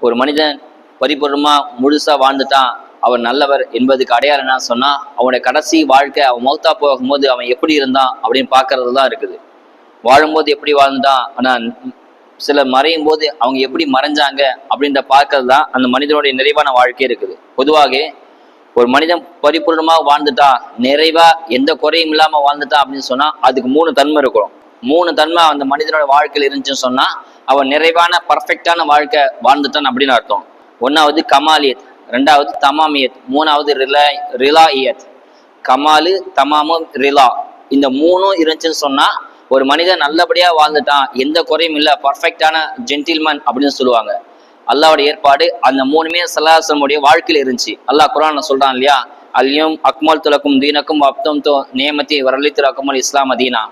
ஒரு மனிதன் பரிபூர்ணமா முழுசா வாழ்ந்துட்டான், அவன் நல்லவர் என்பதுக்கு அடையாளம் என்ன சொன்னா, அவனுடைய கடைசி வாழ்க்கை அவன் மௌத்தா போகும்போது அவன் எப்படி இருந்தான் அப்படின்னு பாக்குறது தான் இருக்குது. வாழும்போது எப்படி வாழ்ந்தான், ஆனா சில மறையும் போது அவங்க எப்படி மறைஞ்சாங்க அப்படின்ற பார்க்கறது தான் அந்த மனிதனுடைய நிறைவான வாழ்க்கை இருக்குது. பொதுவாக ஒரு மனிதன் பரிபூர்ணமா வாழ்ந்துட்டா, நிறைவா எந்த குறையும் இல்லாம வாழ்ந்துட்டா அப்படின்னு சொன்னா அதுக்கு 3 தன்மை இருக்கும். 3 தன்மை அந்த மனிதனோட வாழ்க்கையில் இருந்துச்சுன்னு சொன்னா அவன் நிறைவான பர்ஃபெக்டான வாழ்க்கை வாழ்ந்துட்டான் அப்படின்னு அர்த்தம். 1வது கமாலியத், 2வது தமாமியத், 3வது ரிலாயியத். கமாலு, தமாமு, ரிலா, இந்த 3ம் இருந்துச்சுன்னு சொன்னா ஒரு மனிதன் நல்லபடியா வாழ்ந்துட்டான், எந்த குறையும் இல்லை, பர்ஃபெக்டான ஜென்டில்மேன் அப்படின்னு சொல்லுவாங்க. அல்லாவோட ஏற்பாடு அந்த 3மே ஸல்லல்லாஹு வாழ்க்கையில இருந்துச்சு. அல்லாஹ் குர்ஆன்ல சொல்றான் இல்லையா, அல்யும் அக்மல் துலக்கும் தீனக்கும் அப்தம் தோ நேமத்தி வரலித்து அக்மல் இஸ்லாம் தீனா.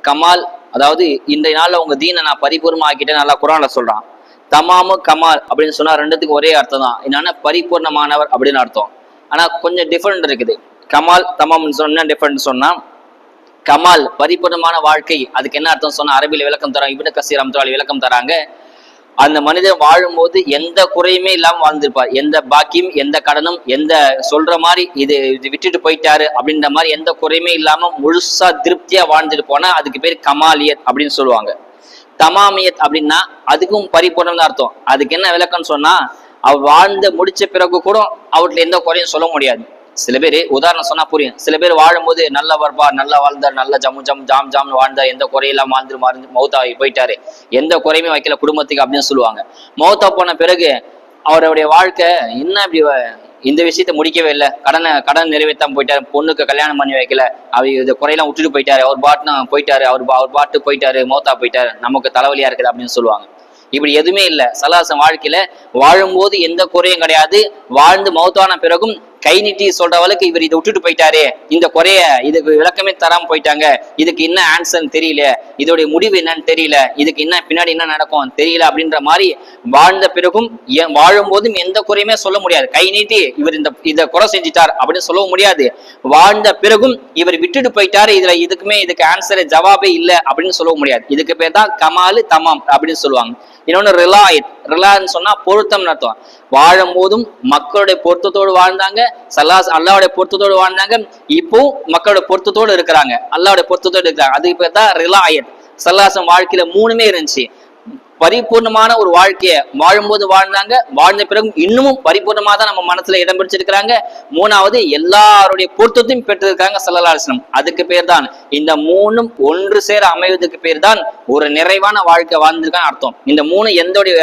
கமால், அதாவது இந்த நாள்ல உங்க தீனை நான் பரிபூர்ணமா ஆக்கிட்டேன்னு அல்லாஹ் குர்ஆன்ல சொல்றான். தமாமு கமால் அப்படின்னு சொன்னா ரெண்டுத்துக்கும் ஒரே அர்த்தம் தான், என்னன்னா பரிபூர்ணமானவர் அப்படின்னு அர்த்தம். ஆனா கொஞ்சம் டிஃபரெண்ட் இருக்குது. கமால் தமாம்னு சொன்னா டிஃபரெண்ட் சொன்னா, கமால் பரிபூர்ணமான வாழ்க்கை, அதுக்கு என்ன அர்த்தம் சொன்னா அரபியில விளக்கம் தராங்க, இப்னு கஸீர் ரஹ்மத்துல்லாஹி விளக்கம் தராங்க. அந்த மனிதன் வாழும்போது எந்த குறையுமே இல்லாம வாழ்ந்திருப்பார், எந்த பாக்கியம் எந்த கடனும் எந்த சொல்ற மாதிரி இது விட்டுட்டு போயிட்டாரு அப்படின்ற மாதிரி எந்த குறையுமே இல்லாம முழுசா திருப்தியா வாழ்ந்துட்டு போனா அதுக்கு பேர் கமாலியத் அப்படின்னு சொல்லுவாங்க. தமாமியத் அப்படின்னா அதுக்கும் பரிபூர்ணம் தான் அர்த்தம். அதுக்கு என்ன விளக்கம்னு சொன்னா, அவர் வாழ்ந்து முடிச்ச பிறகு கூட அவர்கிட்ட எந்த குறையும் சொல்ல முடியாது. சில பேர் உதாரணம் சொன்னா புரியும். சில பேர் வாழும்போது நல்லா வருவார், நல்லா வாழ்ந்தார், நல்லா ஜாம்னு வாழ்ந்தார், எந்த குறையெல்லாம் மறந்து மௌத்தா போயிட்டாரு, எந்த குறையுமே வைக்கல குடும்பத்துக்கு அப்படின்னு சொல்லுவாங்க. மௌத்தா போன பிறகு அவருடைய வாழ்க்கை என்ன இப்படி இந்த விஷயத்த முடிக்கவே இல்லை, கடன் நிறைவேற்றாம போயிட்டாரு, பொண்ணுக்கு கல்யாணம் பண்ணி வைக்கல, அவர் இந்த குறையெல்லாம் விட்டுட்டு போயிட்டாரு, அவர் பாட்டுன்னு போயிட்டாரு, அவர் பாட்டு போயிட்டாரு, மௌத்தா போயிட்டாரு, நமக்கு தலைவலியா இருக்குது அப்படின்னு சொல்லுவாங்க. இப்படி எதுவுமே இல்லை. ஸல்லல்லாஹு வாழ்க்கையில வாழும்போது எந்த குறையும் கிடையாது, வாழ்ந்து மௌத்தான பிறகும் கை நீட்டி சொல்றவளுக்கு இவர் இதை விட்டுட்டு போயிட்டாரு, இந்த குறைய இதுக்கு விளக்கமே தராம போயிட்டாங்க, இதுக்கு என்ன ஆன்சர்ன்னு தெரியல, இதோடைய முடிவு என்னன்னு தெரியல, இதுக்கு என்ன பின்னாடி என்ன நடக்கும் தெரியல அப்படின்ற மாதிரி வாழ்ந்த பிறகும் வாழும் போதும் எந்த குறையுமே சொல்ல முடியாது. கை நீட்டி இவர் இதை குறை செஞ்சிட்டார் அப்படின்னு சொல்ல முடியாது. வாழ்ந்த பிறகும் இவர் விட்டுட்டு போயிட்டாரு, இதுக்கு ஆன்சர் ஜவாபே இல்லை அப்படின்னு சொல்ல முடியாது. இதுக்கு பேர் தான் கமாலு தமாம் அப்படின்னு சொல்லுவாங்க. இன்னொன்னு ரிலான்னு சொன்னா பொருத்தம்னு அர்த்தம். வாழும் போதும் மக்களுடைய பொருத்தத்தோடு வாழ்ந்தாங்க, அல்லாவுடைய பொருத்தத்தோடு வாழ்ந்தாங்க, இப்போ மக்களோட பொருத்தத்தோடு இருக்கிறாங்க, அல்லாவுடைய பொருத்தத்தோடு இருக்கிறாங்க. அதுக்கு பேர் தான் ரிலாயத். ஸல்லல்லாஹு வாழ்க்கையில 3மே இருந்துச்சு. பரிபூர்ணமான ஒரு வாழ்க்கையை வாழும்போது வாழ்ந்தாங்க, வாழ்ந்த பிறகு இன்னமும் பரிபூர்ணமா தான் நம்ம மனசுல இடம் பிடிச்சிருக்கிறாங்க. 3வது எல்லாருடைய பொருத்தத்தையும் பெற்றிருக்காங்க ஸல்லல்லாஹு அலைஹி வஸல்லம். அதுக்கு பேர் தான், இந்த 3ம் ஒன்று சேர அமைவதற்கு பேர் தான் ஒரு நிறைவான வாழ்க்கை வாழ்ந்திருக்கான்னு அர்த்தம். இந்த 3 எந்தோடைய